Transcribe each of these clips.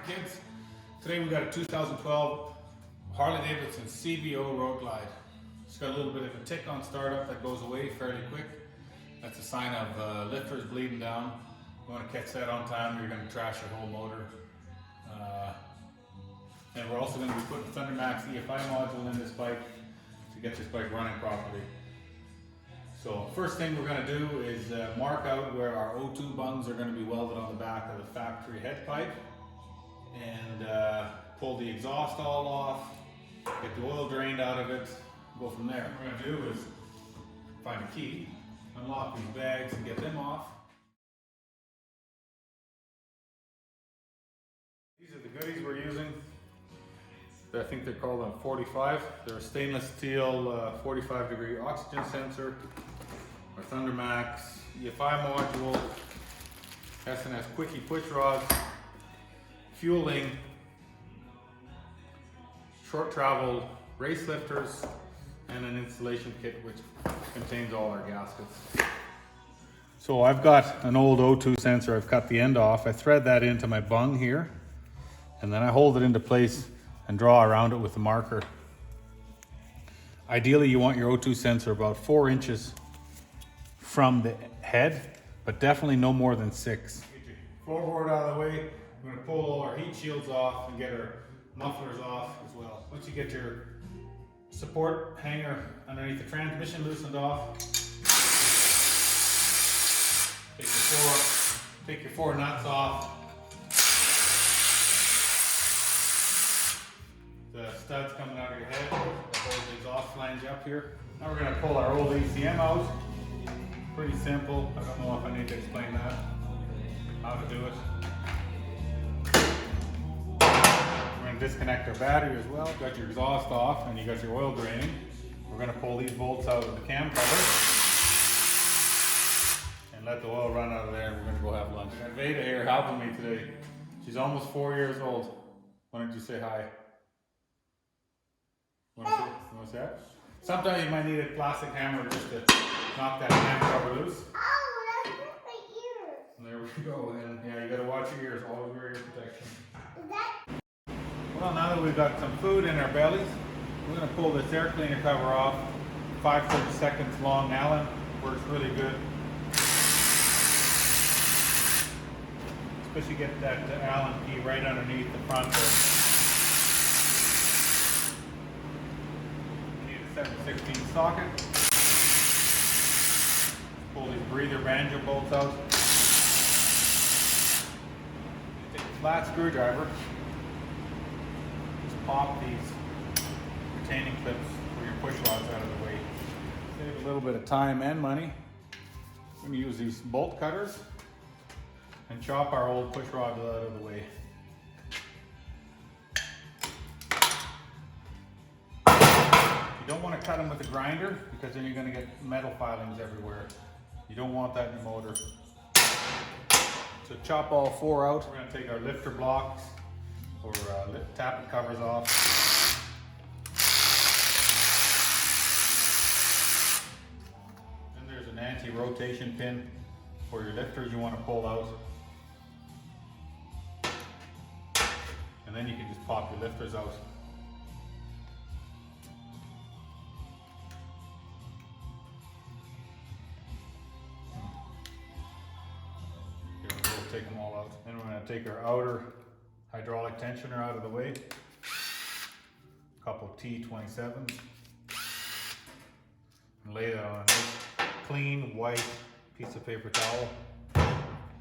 kids. Today we got a 2012 Harley-Davidson CVO Road Glide. It's got a little bit of a tick on startup that goes away fairly quick. That's a sign of lifters bleeding down. You want to catch that on time, you're going to trash your whole motor. And we're also going to be putting Thundermax EFI module in this bike to get this bike running properly. So first thing we're going to do is mark out where our O2 bungs are going to be welded on the back of the factory head pipe, and pull the exhaust all off, get the oil drained out of it, go from there. What we're going to do is find a key, unlock these bags and get them off. These are the goodies we're using. I think they're called a 45. They're a stainless steel 45-degree oxygen sensor, our Thundermax EFI module, S&S quickie pushrods, Feuling, short travel race lifters, and an installation kit which contains all our gaskets. So I've got an old O2 sensor. I've cut the end off. I thread that into my bung here, and then I hold it into place and draw around it with the marker. Ideally, you want your O2 sensor about 4 inches from the head, but definitely no more than 6. Get your floorboard out of the way. We're going to pull all our heat shields off and get our mufflers off as well. Once you get your support hanger underneath the transmission loosened off, take your four nuts off. The studs coming out of your head, that holds the exhaust flange up here. Now we're going to pull our old ECM out. Pretty simple. I don't know if I need to explain that, how to do it. We're going to disconnect our battery as well. Got your exhaust off and you got your oil draining. We're going to pull these bolts out of the cam cover and let the oil run out of there, and we're going to go have lunch. I got Veda here helping me today. She's almost 4 years old. Why don't you say hi? Want to see that? Sometimes you might need a plastic hammer just to knock that cam cover loose. Oh, that's just my ears. And there we go. And yeah, you gotta watch your ears. Always wear ear protection. Is that? Well, now that we've got some food in our bellies, we're gonna pull this air cleaner cover off. 5 seconds long Allen. Works really good. Especially get that Allen key right underneath the front there. 7/16 socket. Pull these breather banjo bolts out. Take a flat screwdriver. Just pop these retaining clips for your push rods out of the way. Save a little bit of time and money. We're going to use these bolt cutters and chop our old push rods out of the way. You don't want to cut them with a grinder because then you're going to get metal filings everywhere. You don't want that in your motor. So chop all 4 out. We're going to take our lifter blocks or tappet covers off. Then there's an anti-rotation pin for your lifters you want to pull out. And then you can just pop your lifters out. Take them all out. Then we're going to take our outer hydraulic tensioner out of the way. A couple of T27s. And lay that on a nice, clean, white piece of paper towel.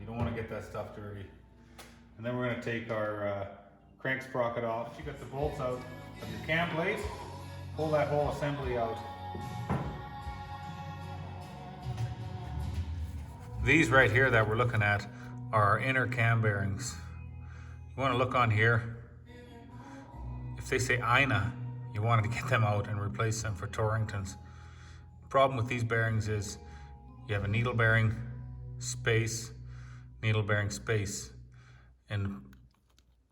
You don't want to get that stuff dirty. And then we're going to take our crank sprocket off. Once you got the bolts out of your cam plate, pull that whole assembly out. These right here that we're looking at are our inner cam bearings. You want to look on here. If they say Ina, you want to get them out and replace them for Torringtons. The problem with these bearings is you have a needle bearing space, and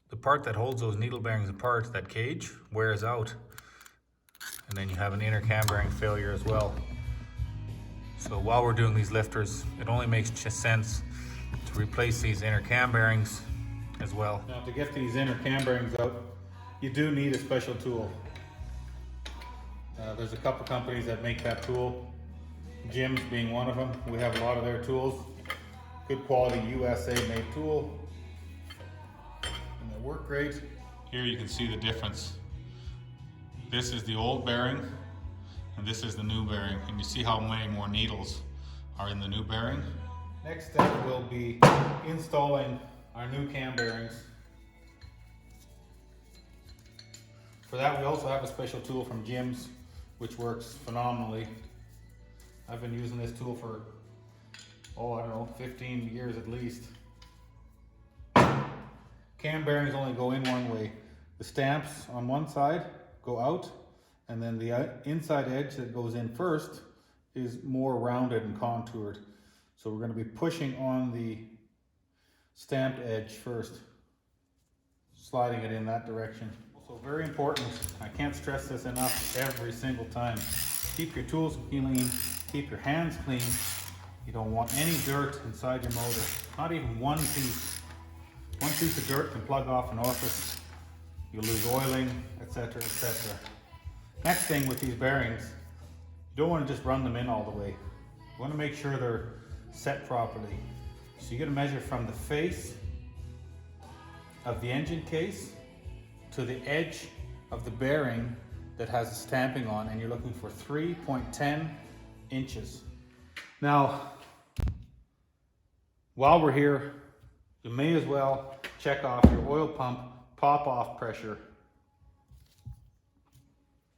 the part that holds those needle bearings apart, that cage, wears out, and then you have an inner cam bearing failure as well. So while we're doing these lifters, it only makes sense to replace these inner cam bearings as well. Now to get these inner cam bearings out, you do need a special tool. There's a couple companies that make that tool, Jim's being one of them. We have a lot of their tools. Good quality USA made tool. And they work great. Here you can see the difference. This is the old bearing and this is the new bearing. And you see how many more needles are in the new bearing. Next step will be installing our new cam bearings. For that we also have a special tool from Jim's which works phenomenally. I've been using this tool for, I don't know, 15 years at least. Cam bearings only go in one way. The stamps on one side go out, and then the inside edge that goes in first is more rounded and contoured. So we're going to be pushing on the stamped edge first, sliding it in that direction. Also very important, I can't stress this enough every single time. Keep your tools clean, keep your hands clean. You don't want any dirt inside your motor, not even one piece. One piece of dirt can plug off an orifice. You'll lose oiling, etc., etc. Next thing with these bearings, you don't want to just run them in all the way. You want to make sure they're set properly. So you're going to measure from the face of the engine case to the edge of the bearing that has the stamping on, and you're looking for 3.10 inches. Now, while we're here, you may as well check off your oil pump pop-off pressure.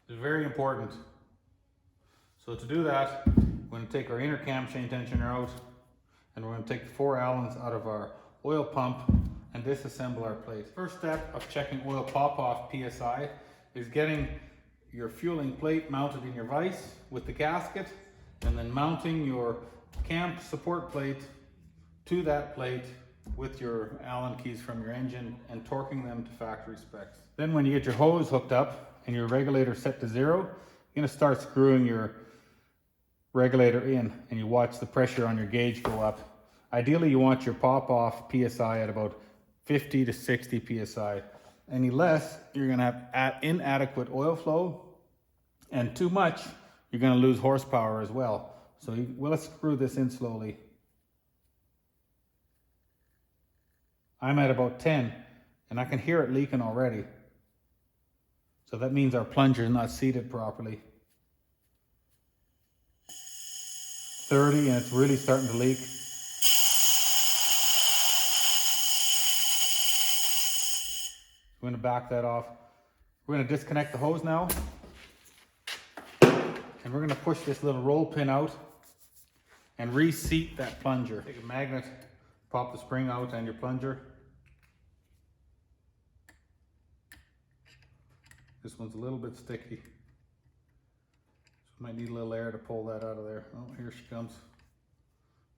It's very important. So to do that, we're going to take our inner cam chain tensioner out, and we're going to take the 4 Allens out of our oil pump and disassemble our plate. First step of checking oil pop-off PSI is getting your fueling plate mounted in your vise with the gasket, and then mounting your cam support plate to that plate with your Allen keys from your engine and torquing them to factory specs. Then when you get your hose hooked up and your regulator set to 0, you're going to start screwing your regulator in, and you watch the pressure on your gauge go up. Ideally you want your pop-off PSI at about 50 to 60 PSI. Any less, you're going to have inadequate oil flow, and too much, you're going to lose horsepower as well. So let's screw this in slowly. I'm at about 10, and I can hear it leaking already. So that means our plunger is not seated properly. 30, and it's really starting to leak. We're going to back that off. We're going to disconnect the hose now. And we're going to push this little roll pin out and reseat that plunger. Take a magnet, pop the spring out and your plunger. This one's a little bit sticky. So might need a little air to pull that out of there. Oh, here she comes.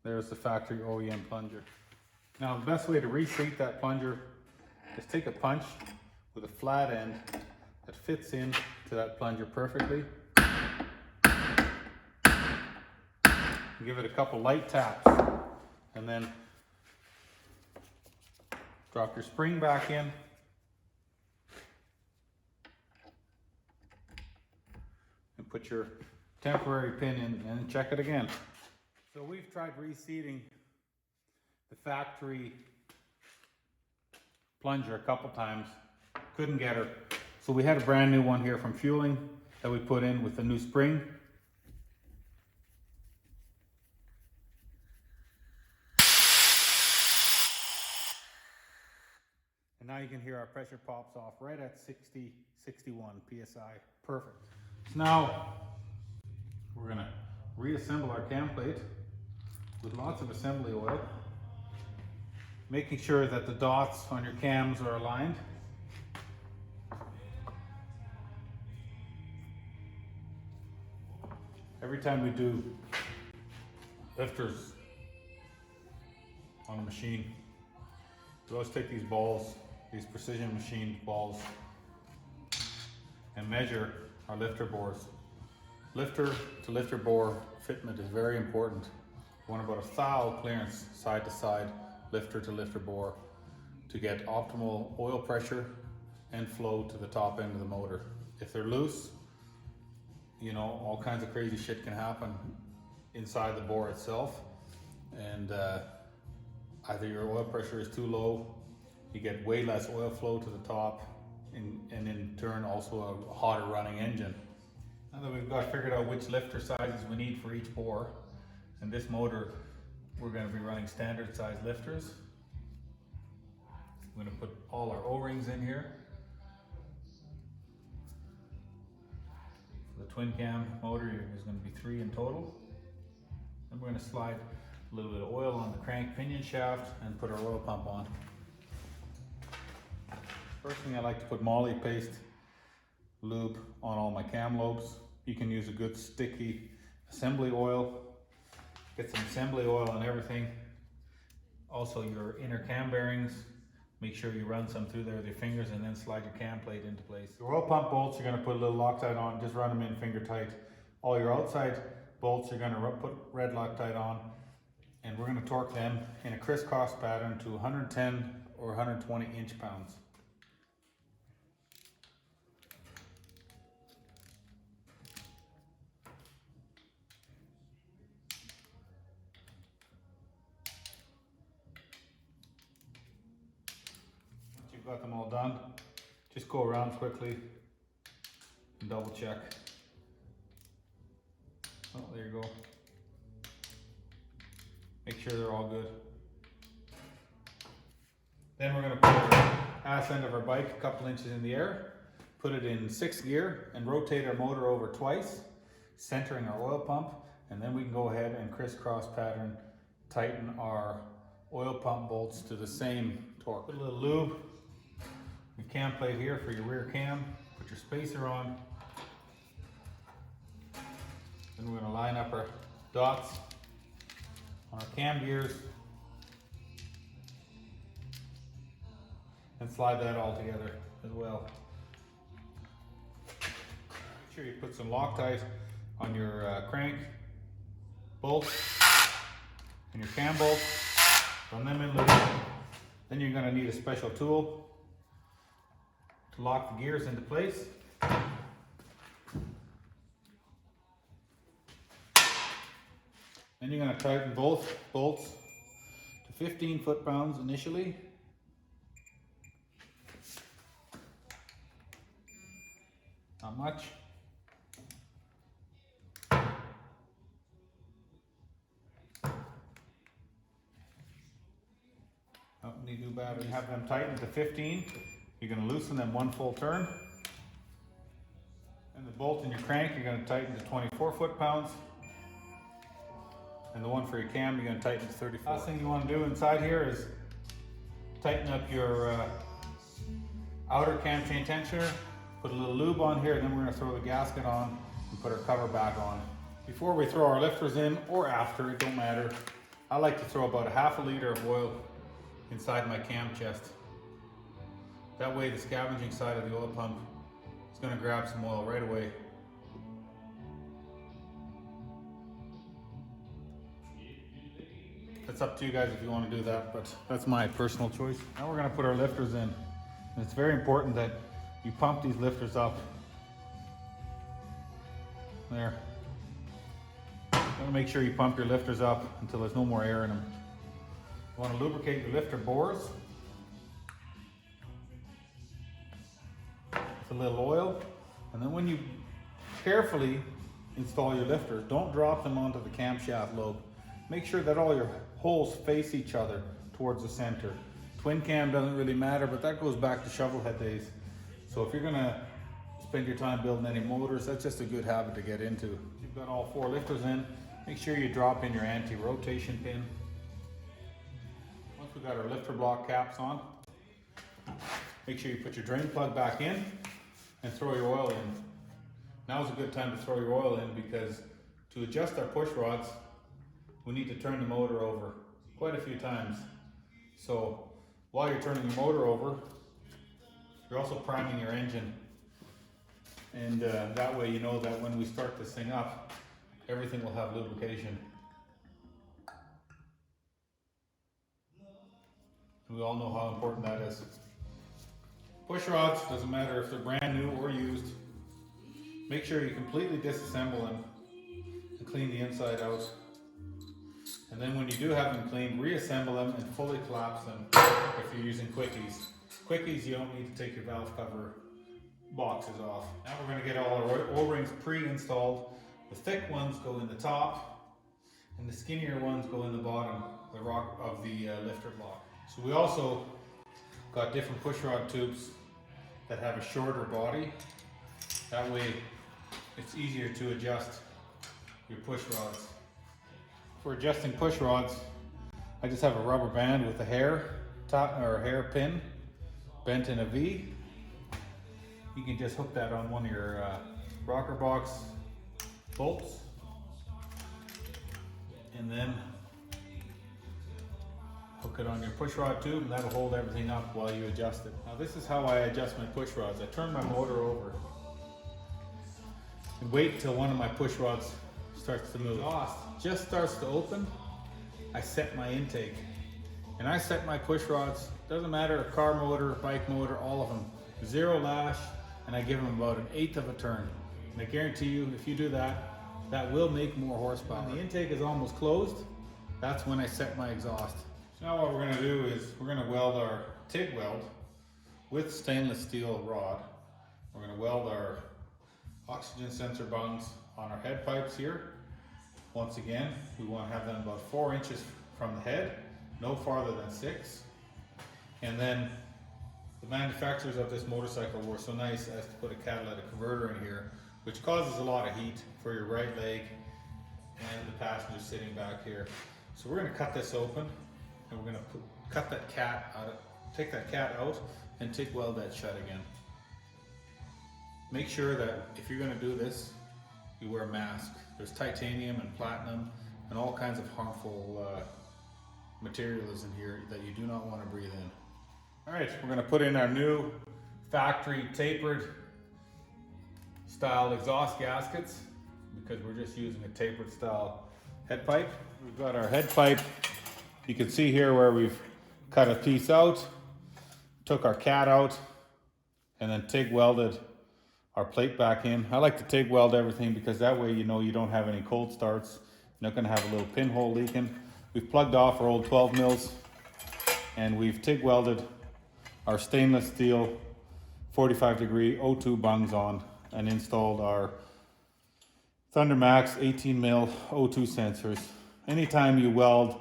There's the factory OEM plunger. Now the best way to reseat that plunger is take a punch with a flat end that fits in to that plunger perfectly. Give it a couple light taps, and then drop your spring back in. And put your temporary pin in and check it again. So we've tried reseating the factory plunger a couple times, couldn't get her. So we had a brand new one here from Feuling that we put in with the new spring. And now you can hear our pressure pops off right at 60, 61 PSI. Perfect. So now we're gonna reassemble our cam plate with lots of assembly oil, making sure that the dots on your cams are aligned. Every time we do lifters on a machine, we always take these balls, these precision machined balls, and measure our lifter bores. Lifter to lifter bore fitment is very important. We want about a thou clearance side to side, lifter to lifter bore, to get optimal oil pressure and flow to the top end of the motor. If they're loose, you know, all kinds of crazy shit can happen inside the bore itself, and either your oil pressure is too low, you get way less oil flow to the top, and in turn also a hotter running engine. Now that we've got figured out which lifter sizes we need for each bore, and this motor we're going to be running standard size lifters. I'm going to put all our O-rings in here. For the twin cam motor, there's going to be 3 in total. Then we're going to slide a little bit of oil on the crank pinion shaft and put our oil pump on. First thing, I like to put moly paste lube on all my cam lobes. You can use a good sticky assembly oil. Get some assembly oil on everything. Also your inner cam bearings, make sure you run some through there with your fingers and then slide your cam plate into place. Your oil pump bolts, you're going to put a little Loctite on, just run them in finger tight. All your outside bolts, you're going to put red Loctite on, and we're going to torque them in a crisscross pattern to 110 or 120 inch-pounds. Got them all done, just go around quickly and double check. Oh, there you go. Make sure they're all good. Then we're going to put our ass end of our bike a couple inches in the air, put it in 6th gear and rotate our motor over twice, centering our oil pump, and then we can go ahead and crisscross pattern tighten our oil pump bolts to the same torque. Put a little lube. Your cam plate here for your rear cam, put your spacer on. Then we're going to line up our dots on our cam gears and slide that all together as well. Make sure you put some Loctite on your crank bolts and your cam bolts, run them in loose. Then you're going to need a special tool to lock the gears into place. Then you're going to tighten both bolts to 15 foot-pounds initially. Not much. Don't need new batteries. Have them tightened to 15. You're going to loosen them 1 full turn. And the bolt in your crank, you're going to tighten to 24 foot-pounds. And the one for your cam, you're going to tighten to 34. Last thing you want to do inside here is tighten up your outer cam chain tensioner. Put a little lube on here, and then we're going to throw the gasket on and put our cover back on. Before we throw our lifters in, or after, it don't matter, I like to throw about 1/2 liter of oil inside my cam chest. That way the scavenging side of the oil pump is going to grab some oil right away. It's up to you guys if you want to do that, but that's my personal choice. Now we're going to put our lifters in. And it's very important that you pump these lifters up. There. You want to make sure you pump your lifters up until there's no more air in them. You want to lubricate your lifter bores with a little oil, and then when you carefully install your lifters, don't drop them onto the camshaft lobe. Make sure that all your holes face each other towards the center. Twin cam doesn't really matter, but that goes back to shovelhead days. So if you're gonna spend your time building any motors, that's just a good habit to get into. You've got all 4 lifters in. Make sure you drop in your anti-rotation pin. Once we've got our lifter block caps on, make sure you put your drain plug back in and throw your oil in. Now's a good time to throw your oil in, because to adjust our push rods, we need to turn the motor over quite a few times. So while you're turning your motor over, you're also priming your engine. And that way you know that when we start this thing up, everything will have lubrication. We all know how important that is. Push rods, doesn't matter if they're brand new or used. Make sure you completely disassemble them and clean the inside out. And then when you do have them cleaned, reassemble them and fully collapse them if you're using quickies. Quickies, you don't need to take your valve cover boxes off. Now we're going to get all our O-rings pre-installed. The thick ones go in the top and the skinnier ones go in the bottom of the lifter block. So we also got different push rod tubes that have a shorter body. That way it's easier to adjust your push rods. For adjusting push rods, I just have a rubber band with a hair pin bent in a V. You can just hook that on one of your rocker box bolts, and then hook it on your push rod tube, and that'll hold everything up while you adjust it. Now this is how I adjust my push rods. I turn my motor over and wait till one of my push rods starts to move. Exhaust just starts to open, I set my intake. And I set my push rods, doesn't matter, a car motor, bike motor, all of them, 0 lash, and I give them about 1/8 of a turn. And I guarantee you, if you do that, that will make more horsepower. When the intake is almost closed, that's when I set my exhaust. So now what we're gonna do is we're gonna weld our TIG weld with stainless steel rod. We're gonna weld our oxygen sensor bungs on our head pipes here. Once again, we wanna have them about 4 inches from the head, no farther than 6. And then the manufacturers of this motorcycle were so nice as to put a catalytic converter in here, which causes a lot of heat for your right leg and the passenger sitting back here. So we're gonna cut this open and we're gonna cut that cat out, take that cat out and TIG weld that shut again. Make sure that if you're gonna do this, you wear a mask. There's titanium and platinum and all kinds of harmful materials in here that you do not want to breathe in. All right, we're gonna put in our new factory tapered style exhaust gaskets because we're just using a tapered style head pipe. We've got our head pipe. You can see here where we've cut a piece out, took our cat out, and then TIG welded our plate back in. I like to TIG weld everything because that way you know you don't have any cold starts. You're not gonna have a little pinhole leaking. We've plugged off our old 12 mils and we've TIG welded our stainless steel 45-degree O2 bungs on and installed our Thundermax 18 mil O2 sensors. Anytime you weld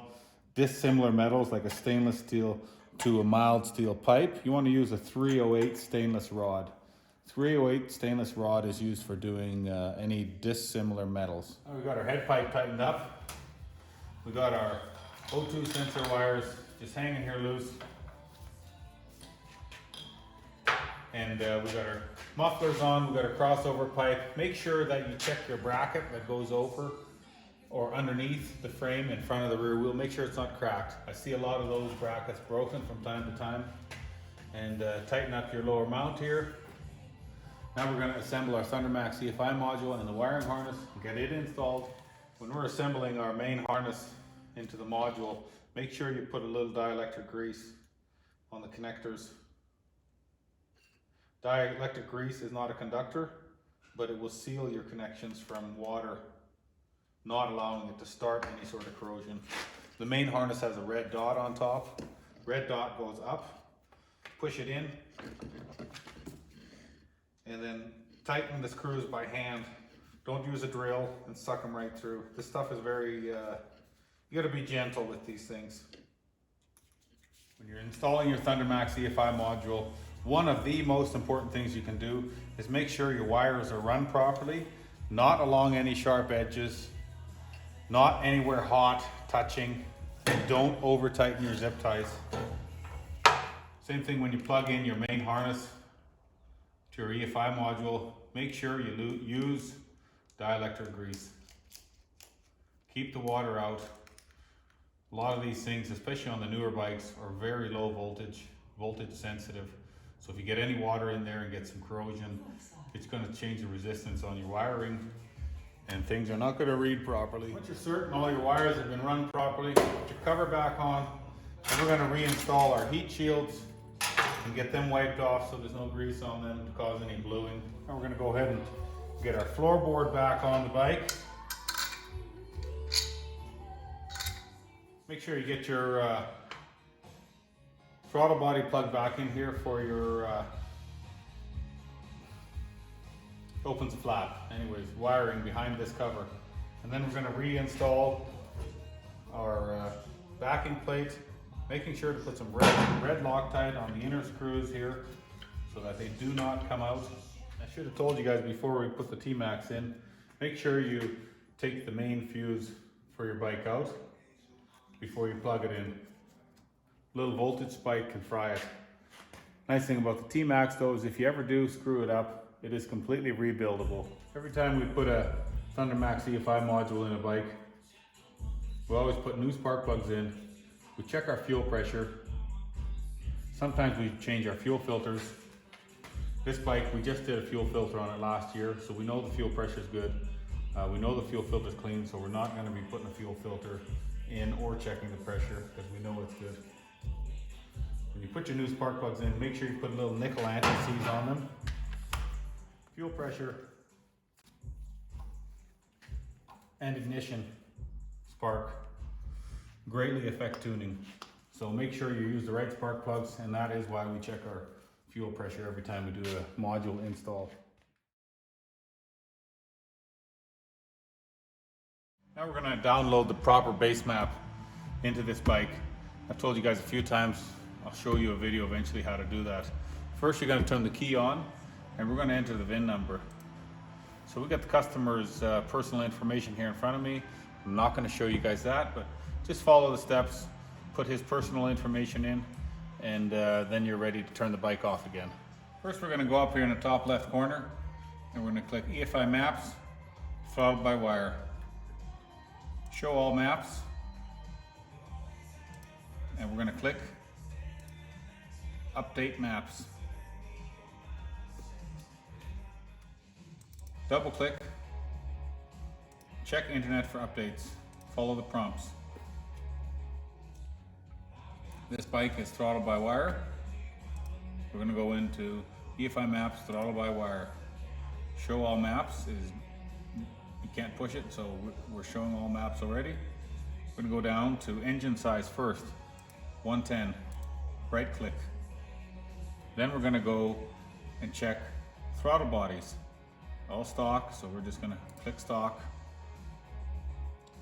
dissimilar metals like a stainless steel to a mild steel pipe, you want to use a 308 stainless rod. 308 stainless rod is used for doing any dissimilar metals. We've got our head pipe tightened up. We got our O2 sensor wires just hanging here loose. And we got our mufflers on, we got our crossover pipe. Make sure that you check your bracket that goes over or underneath the frame in front of the rear wheel. Make sure it's not cracked. I see a lot of those brackets broken from time to time. And tighten up your lower mount here. Now we're going to assemble our Thundermax EFI module and the wiring harness and get it installed. When we're assembling our main harness into the module, make sure you put a little dielectric grease on the connectors. Dielectric grease is not a conductor, but it will seal your connections from water, not allowing it to start any sort of corrosion. The main harness has a red dot on top. Red dot goes up, push it in, and then tighten the screws by hand. Don't use a drill and suck them right through. This stuff is very, you gotta be gentle with these things. When you're installing your Thundermax EFI module, one of the most important things you can do is make sure your wires are run properly, not along any sharp edges, not anywhere hot, touching, and don't over tighten your zip ties. Same thing when you plug in your main harness to your EFI module, make sure you use dielectric grease. Keep the water out. A lot of these things, especially on the newer bikes, are very low voltage sensitive. So if you get any water in there and get some corrosion, it's going to change the resistance on your wiring and things are not going to read properly. Once you're certain all your wires have been run properly, put your cover back on And we're going to reinstall our heat shields and get them wiped off so there's no grease on them to cause any bluing. And we're going to go ahead and get our floorboard back on the bike. Make sure you get your throttle body plugged back in here for your opens the flap. Anyways, wiring behind this cover. And then we're going to reinstall our backing plate, making sure to put some red Loctite on the inner screws here so that they do not come out. I should have told you guys before we put the T-Max in, make sure you take the main fuse for your bike out before you plug it in. Little voltage spike can fry it. Nice thing about the T-Max though is if you ever do screw it up, it is completely rebuildable. Every time we put a Thundermax EFI module in a bike, we always put new spark plugs in. We check our fuel pressure. Sometimes we change our fuel filters. This bike, we just did a fuel filter on it last year, so we know the fuel pressure is good. We know the fuel filter is clean, so we're not going to be putting a fuel filter in or checking the pressure because we know it's good. When you put your new spark plugs in, make sure you put a little nickel anti-seize on them. Fuel pressure and ignition spark greatly affect tuning. So make sure you use the right spark plugs, and that is why we check our fuel pressure every time we do a module install. Now we're going to download the proper base map into this bike. I've told you guys a few times, I'll show you a video eventually how to do that. First you're going to turn the key on and we're going to enter the VIN number. So we got the customer's personal information here in front of me. I'm not going to show you guys that, but just follow the steps, put his personal information in, and then you're ready to turn the bike off again. First we're going to go up here in the top left corner and we're going to click EFI Maps, throttle by wire. Show all maps, and we're going to click Update Maps. Double click, check internet for updates, follow the prompts. This bike is throttle by wire. We're going to go into EFI Maps, throttle by wire. Show all maps is, you can't push it, so we're showing all maps already. We're going to go down to engine size first, 110, right click. Then we're going to go and check throttle bodies, all stock, so we're just going to click stock.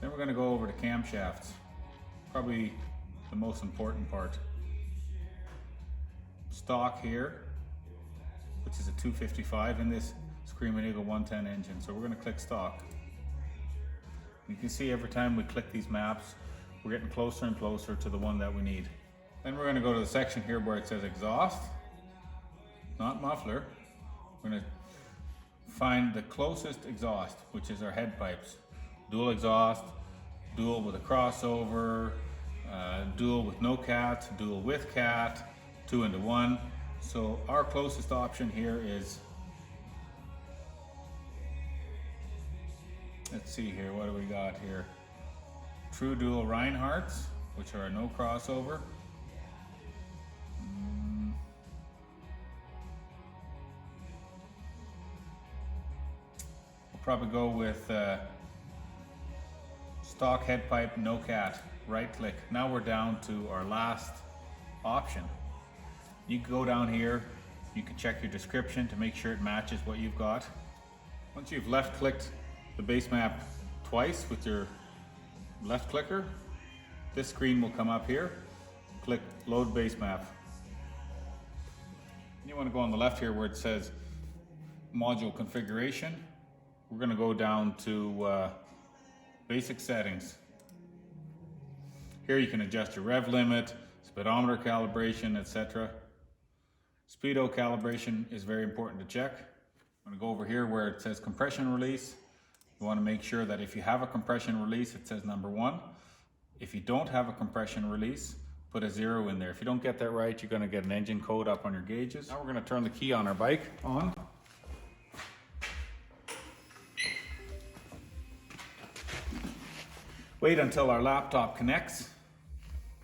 Then we're going to go over to camshafts, probably the most important part. Stock here, which is a 255 in this Screaming Eagle 110 engine, so we're going to click stock. You can see every time we click these maps, we're getting closer and closer to the one that we need. Then we're going to go to the section here where it says exhaust, not muffler. We're going to find the closest exhaust, which is our head pipes. Dual exhaust, dual with a crossover, dual with no cat, dual with cat, 2 into 1. So our closest option here is, let's see here, what do we got here? True dual Reinhardts, which are no crossover. We'll probably go with stock head pipe, no cat, right click. Now we're down to our last option. You can go down here, you can check your description to make sure it matches what you've got. Once you've left clicked the base map twice with your left clicker, this screen will come up here. Click load base map. You want to go on the left here where it says module configuration. We're going to go down to basic settings. Here you can adjust your rev limit, speedometer calibration, etc. Speedo calibration is very important to check. I'm going to go over here where it says compression release. You want to make sure that if you have a compression release, it says number 1. If you don't have a compression release, put a 0 in there. If you don't get that right, you're going to get an engine code up on your gauges. Now we're going to turn the key on our bike on. Wait until our laptop connects,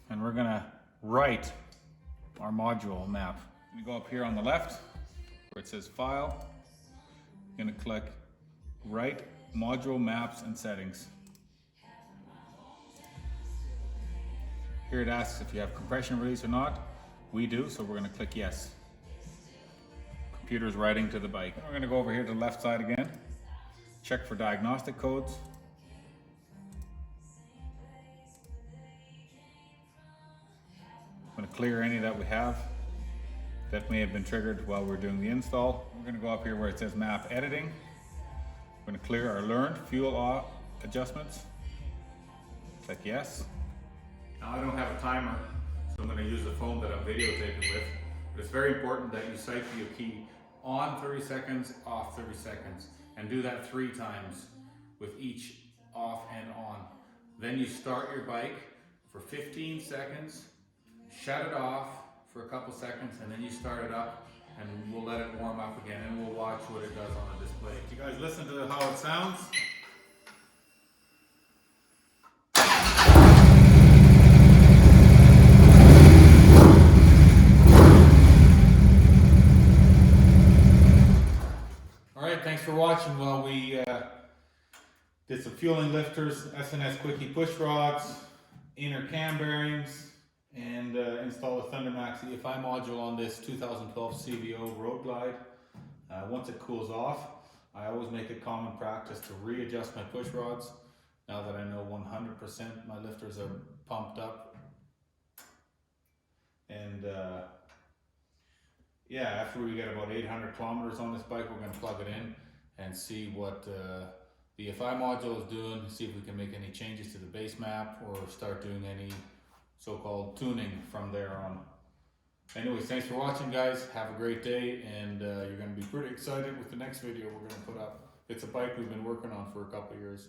and we're going to write our module map. We go up here on the left where it says File. You're gonna click Write Module Maps and Settings. Here it asks if you have compression release or not. We do, so we're gonna click yes. Computer's writing to the bike. We're gonna go over here to the left side again. Check for diagnostic codes. I'm going to clear any that we have that may have been triggered while we're doing the install. We're going to go up here where it says map editing. We're going to clear our learned fuel adjustments. Click yes. Now I don't have a timer, so I'm going to use the phone that I'm videotaping with. But it's very important that you cycle your key on 30 seconds, off 30 seconds, and do that 3 times with each off and on. Then you start your bike for 15 seconds, shut it off for a couple seconds, and then you start it up, and we'll let it warm up again, and we'll watch what it does on the display. You guys listen to how it sounds. Alright, thanks for watching while we did some fueling lifters, SNS quickie push rods, inner cam bearings, and install the Thundermax EFI module on this 2012 CVO Road Glide. Once it cools off, I always make it common practice to readjust my push rods now that I know 100% my lifters are pumped up. And yeah, after we get about 800 kilometers on this bike, we're going to plug it in and see what the EFI module is doing, see if we can make any changes to the base map or start doing any so-called tuning from there on. Anyways, thanks for watching, guys. Have a great day, and you're going to be pretty excited with the next video we're going to put up. It's a bike we've been working on for a couple of years.